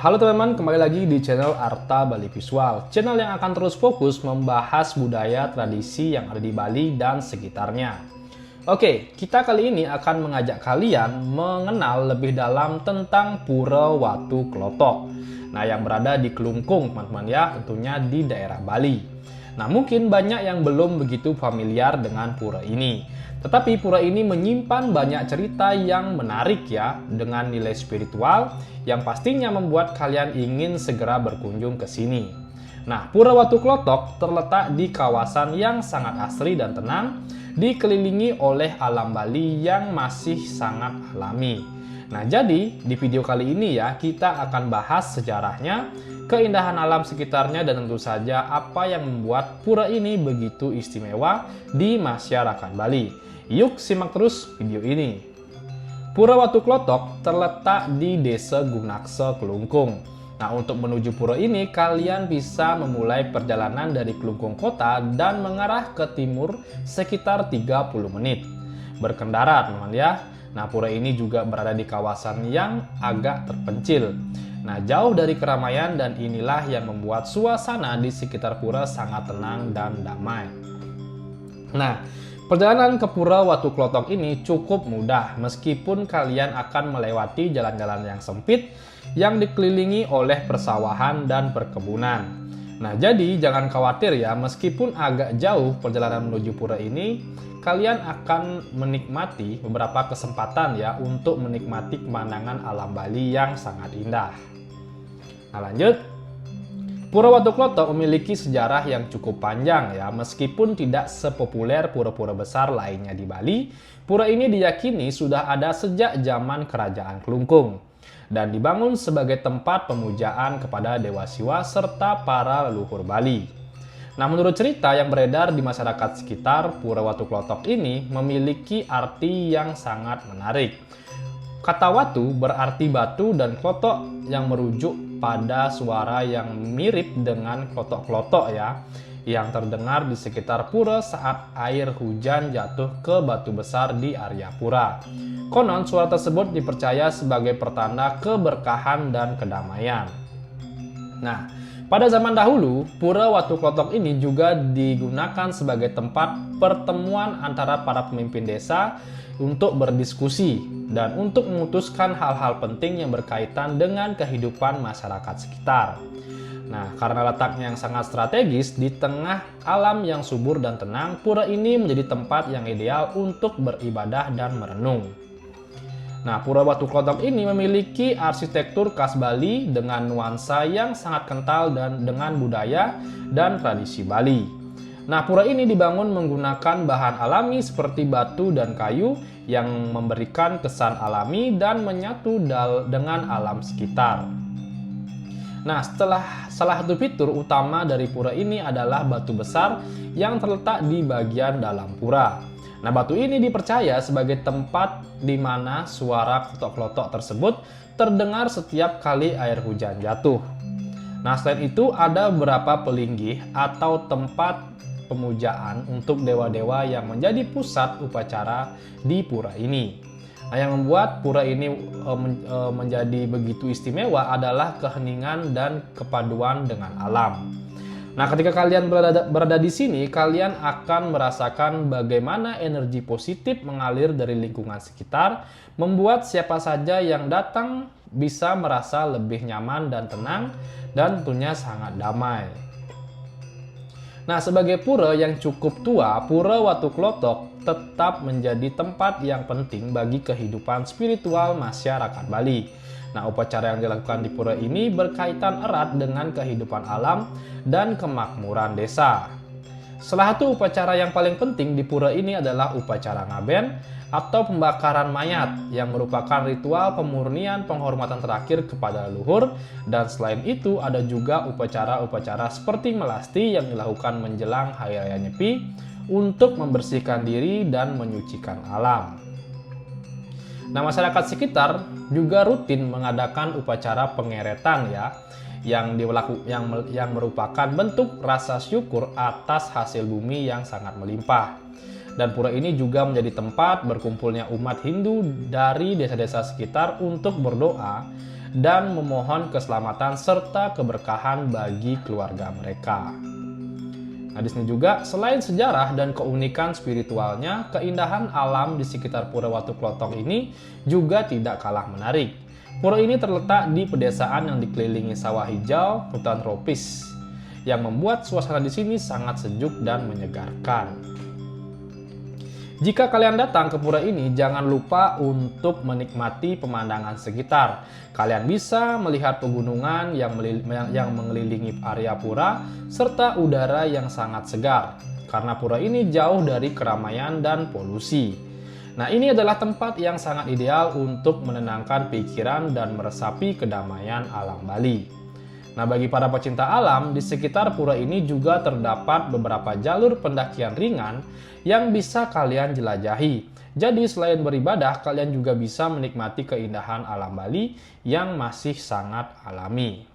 Halo teman-teman, kembali lagi di channel Arta Bali Visual, channel yang akan terus fokus membahas budaya tradisi yang ada di Bali dan sekitarnya. Oke, kita kali ini akan mengajak kalian mengenal lebih dalam tentang Pura Watu Klotok. Nah, yang berada di Kelungkung, teman-teman ya, tentunya di daerah Bali. Nah, mungkin banyak yang belum begitu familiar dengan pura ini. Tetapi pura ini menyimpan banyak cerita yang menarik ya, dengan nilai spiritual yang pastinya membuat kalian ingin segera berkunjung ke sini. Nah, Pura Watu Klotok terletak di kawasan yang sangat asri dan tenang, dikelilingi oleh alam Bali yang masih sangat alami. Nah, jadi di video kali ini ya, kita akan bahas sejarahnya, keindahan alam sekitarnya, dan tentu saja apa yang membuat pura ini begitu istimewa di masyarakat Bali. Yuk simak terus video ini. Pura Watu Klotok terletak di Desa Gunaksa, Kelungkung. Nah, untuk menuju pura ini kalian bisa memulai perjalanan dari Kelungkung kota dan mengarah ke timur sekitar 30 menit berkendara, teman ya. Nah, pura ini juga berada di kawasan yang agak terpencil. Nah, jauh dari keramaian, dan inilah yang membuat suasana di sekitar pura sangat tenang dan damai. Nah, perjalanan ke Pura Watu Klotok ini cukup mudah meskipun kalian akan melewati jalan-jalan yang sempit yang dikelilingi oleh persawahan dan perkebunan. Nah, jadi jangan khawatir ya, meskipun agak jauh perjalanan menuju pura ini, kalian akan menikmati beberapa kesempatan ya untuk menikmati pemandangan alam Bali yang sangat indah. Nah, lanjut. Pura Watu Klotok memiliki sejarah yang cukup panjang ya, meskipun tidak sepopuler pura-pura besar lainnya di Bali. Pura ini diyakini sudah ada sejak zaman Kerajaan Kelungkung dan dibangun sebagai tempat pemujaan kepada Dewa Siwa serta para leluhur Bali. Nah, menurut cerita yang beredar di masyarakat sekitar, Pura Watu Klotok ini memiliki arti yang sangat menarik. Kata watu berarti batu dan klotok yang merujuk pada suara yang mirip dengan klotok-klotok ya, yang terdengar di sekitar pura saat air hujan jatuh ke batu besar di area pura. Konon suara tersebut dipercaya sebagai pertanda keberkahan dan kedamaian. Nah, pada zaman dahulu, Pura Watu Klotok ini juga digunakan sebagai tempat pertemuan antara para pemimpin desa untuk berdiskusi dan untuk memutuskan hal-hal penting yang berkaitan dengan kehidupan masyarakat sekitar. Nah, karena letaknya yang sangat strategis di tengah alam yang subur dan tenang, pura ini menjadi tempat yang ideal untuk beribadah dan merenung. Nah, Pura Watu Klotok ini memiliki arsitektur khas Bali dengan nuansa yang sangat kental dan dengan budaya dan tradisi Bali. Nah, pura ini dibangun menggunakan bahan alami seperti batu dan kayu yang memberikan kesan alami dan menyatu dengan alam sekitar. Nah, salah satu fitur utama dari pura ini adalah batu besar yang terletak di bagian dalam pura. Nah, batu ini dipercaya sebagai tempat di mana suara klotok-klotok tersebut terdengar setiap kali air hujan jatuh. Nah, selain itu ada beberapa pelinggih atau tempat pemujaan untuk dewa-dewa yang menjadi pusat upacara di pura ini. Nah, yang membuat pura ini menjadi begitu istimewa adalah keheningan dan kepaduan dengan alam. Nah, ketika kalian berada di sini, kalian akan merasakan bagaimana energi positif mengalir dari lingkungan sekitar, membuat siapa saja yang datang bisa merasa lebih nyaman dan tenang, dan tentunya sangat damai. Nah, sebagai pura yang cukup tua, Pura Watu Klotok tetap menjadi tempat yang penting bagi kehidupan spiritual masyarakat Bali. Nah, upacara yang dilakukan di pura ini berkaitan erat dengan kehidupan alam dan kemakmuran desa. Salah satu upacara yang paling penting di pura ini adalah upacara ngaben atau pembakaran mayat yang merupakan ritual pemurnian penghormatan terakhir kepada leluhur, dan selain itu ada juga upacara-upacara seperti melasti yang dilakukan menjelang Hari Raya Nyepi untuk membersihkan diri dan menyucikan alam. Nah, masyarakat sekitar juga rutin mengadakan upacara pengeretan ya, yang merupakan bentuk rasa syukur atas hasil bumi yang sangat melimpah. Dan pura ini juga menjadi tempat berkumpulnya umat Hindu dari desa-desa sekitar untuk berdoa dan memohon keselamatan serta keberkahan bagi keluarga mereka. Nah, di sini juga selain sejarah dan keunikan spiritualnya, keindahan alam di sekitar Pura Watu Klothok ini juga tidak kalah menarik. Pura ini terletak di pedesaan yang dikelilingi sawah hijau, hutan tropis, yang membuat suasana di sini sangat sejuk dan menyegarkan. Jika kalian datang ke pura ini, jangan lupa untuk menikmati pemandangan sekitar. Kalian bisa melihat pegunungan yang mengelilingi area pura, serta udara yang sangat segar, karena pura ini jauh dari keramaian dan polusi. Nah, ini adalah tempat yang sangat ideal untuk menenangkan pikiran dan meresapi kedamaian alam Bali. Nah, bagi para pecinta alam, di sekitar pura ini juga terdapat beberapa jalur pendakian ringan yang bisa kalian jelajahi. Jadi, selain beribadah, kalian juga bisa menikmati keindahan alam Bali yang masih sangat alami.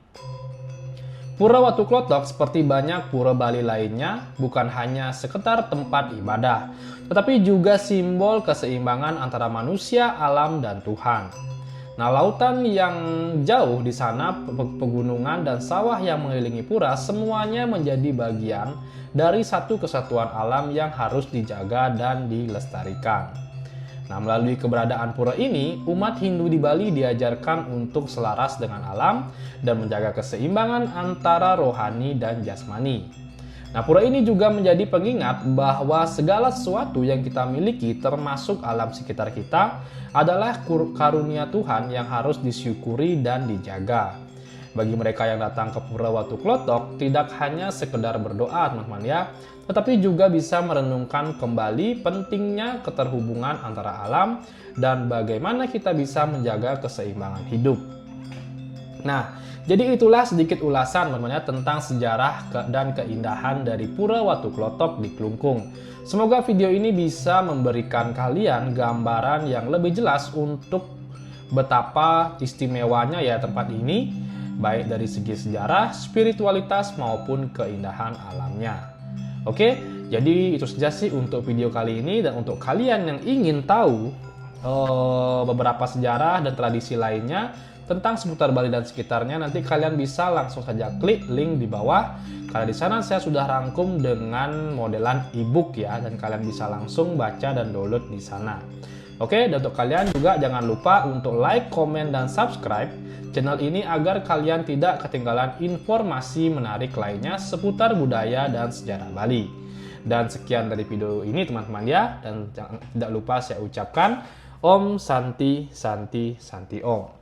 Pura Watu Klothok seperti banyak pura Bali lainnya bukan hanya sekedar tempat ibadah, tetapi juga simbol keseimbangan antara manusia, alam, dan Tuhan. Nah, lautan yang jauh di sana, pegunungan, dan sawah yang mengelilingi pura semuanya menjadi bagian dari satu kesatuan alam yang harus dijaga dan dilestarikan. Nah, melalui keberadaan pura ini, umat Hindu di Bali diajarkan untuk selaras dengan alam dan menjaga keseimbangan antara rohani dan jasmani. Nah, pura ini juga menjadi pengingat bahwa segala sesuatu yang kita miliki, termasuk alam sekitar kita, adalah karunia Tuhan yang harus disyukuri dan dijaga. Bagi mereka yang datang ke Pura Watu Klothok, tidak hanya sekedar berdoa, teman-teman ya, tetapi juga bisa merenungkan kembali pentingnya keterhubungan antara alam dan bagaimana kita bisa menjaga keseimbangan hidup. Nah, jadi itulah sedikit ulasan teman-teman ya tentang sejarah dan keindahan dari Pura Watu Klothok di Klungkung. Semoga video ini bisa memberikan kalian gambaran yang lebih jelas untuk betapa istimewanya ya tempat ini, baik dari segi sejarah, spiritualitas maupun keindahan alamnya. Oke, jadi itu saja sih untuk video kali ini, dan untuk kalian yang ingin tahu beberapa sejarah dan tradisi lainnya tentang seputar Bali dan sekitarnya, nanti kalian bisa langsung saja klik link di bawah, karena di sana saya sudah rangkum dengan modelan ebook ya, dan kalian bisa langsung baca dan download di sana. Oke, dan untuk kalian juga jangan lupa untuk like, komen, dan subscribe channel ini agar kalian tidak ketinggalan informasi menarik lainnya seputar budaya dan sejarah Bali. Dan sekian dari video ini teman-teman ya, dan tidak lupa saya ucapkan Om Santi Santi Santi Om.